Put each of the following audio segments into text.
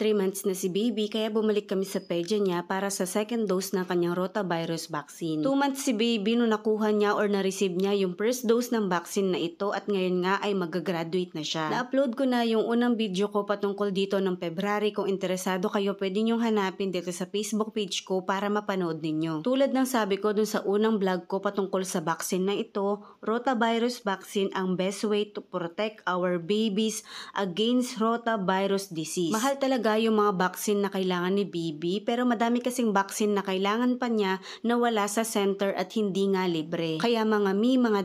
3 months na si baby kaya bumalik kami sa pedya niya para sa second dose ng kanyang rotavirus vaccine. 2 months si baby nung nakuha niya or na-receive niya yung first dose ng vaccine na ito at ngayon nga ay mag-graduate na siya. Na-upload ko na yung unang video ko patungkol dito ng February. Kung interesado kayo, pwede nyong hanapin dito sa Facebook page ko para mapanood ninyo. Tulad ng sabi ko dun sa unang vlog ko patungkol sa vaccine na ito, rotavirus vaccine ang best way to protect our babies against rotavirus disease. Mahal talaga yung mga vaccine na kailangan ni baby pero madami kasing vaccine na kailangan pa niya na wala sa center at hindi nga libre. Kaya mga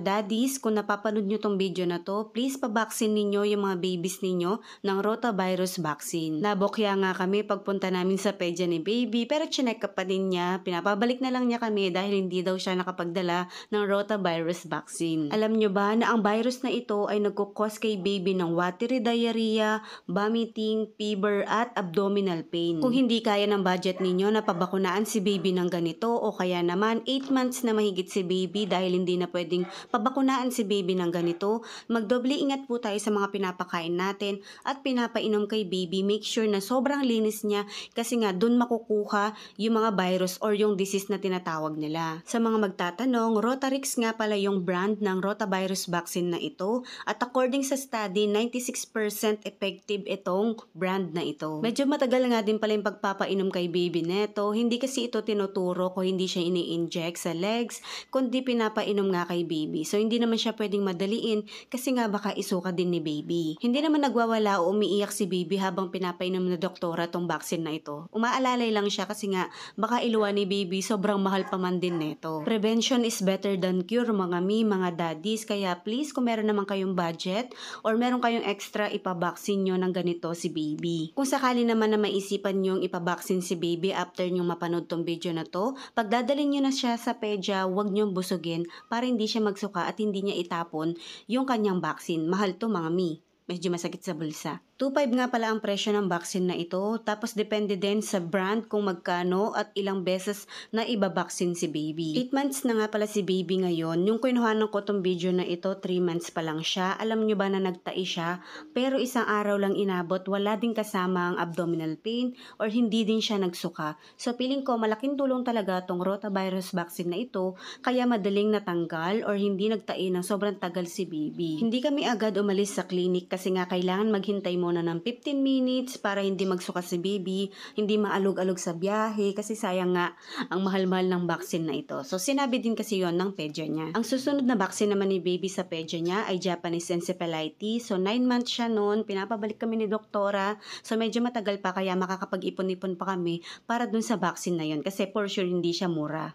daddies, kung napapanood nyo tong video na to, please pa-vaccine ninyo yung mga babies ninyo ng rotavirus vaccine. Nabokya nga kami pagpunta namin sa pedya ni baby pero chinek up pa din niya. Pinapabalik na lang niya kami dahil hindi daw siya nakapagdala ng rotavirus vaccine. Alam nyo ba na ang virus na ito ay nagkukos kay baby ng watery diarrhea, vomiting, fever at abdominal pain. Kung hindi kaya ng budget ninyo na pabakunaan si baby ng ganito o kaya naman 8 months na mahigit si baby dahil hindi na pwedeng pabakunaan si baby ng ganito, magdoble ingat po tayo sa mga pinapakain natin at pinapainom kay baby. Make sure na sobrang linis niya kasi nga dun makukuha yung mga virus or yung disease na tinatawag nila. Sa mga magtatanong, Rotarix nga pala yung brand ng rotavirus vaccine na ito at according sa study, 96% effective itong brand na ito. Medyo matagal nga din pala yung pagpapainom kay baby neto. Hindi kasi ito tinuturo kung hindi siya ini-inject sa legs, kundi pinapainom nga kay baby. So hindi naman siya pwedeng madaliin kasi nga baka isuka din ni baby. Hindi naman nagwawala o umiiyak si baby habang pinapainom na doktora tong vaccine na ito. Umaalalay lang siya kasi nga baka iluwa ni baby, sobrang mahal pa man din neto. Prevention is better than cure mga daddies. Kaya please kung meron naman kayong budget or meron kayong extra, ipabaksin nyo ng ganito si baby. Kung sakali naman na maisipan nyong ipabaksin si baby after nyong mapanood tong video na to, pagdadalhin nyo na siya sa pedya, huwag nyong busugin para hindi siya magsuka at hindi niya itapon yung kanyang vaccine. Mahal to mga mi. Medyo masakit sa bulsa. 2.5 nga pala ang presyo ng vaccine na ito, tapos depende din sa brand kung magkano at ilang beses na ibabaksin si baby. 8 months na nga pala si baby ngayon. Yung kinuhanan ko tong video na ito, 3 months pa lang siya. Alam nyo ba na nagtai siya? Pero isang araw lang inabot, wala din kasama ang abdominal pain or hindi din siya nagsuka. So feeling ko malaking tulong talaga tong rotavirus vaccine na ito, kaya madaling natanggal or hindi nagtai ng sobrang tagal si baby. Hindi kami agad umalis sa clinic kasi nga kailangan maghintay muna ng 15 minutes para hindi magsuka si baby, hindi maalog-alog sa biyahe kasi sayang nga ang mahal-mahal ng vaccine na ito. So sinabi din kasi yon ng pedya niya. Ang susunod na vaccine naman ni baby sa pedya niya ay Japanese encephalitis. So 9 months siya noon, pinapabalik kami ni doktora. So medyo matagal pa kaya makakapag-ipon-ipon pa kami para dun sa vaccine na yon kasi for sure hindi siya mura.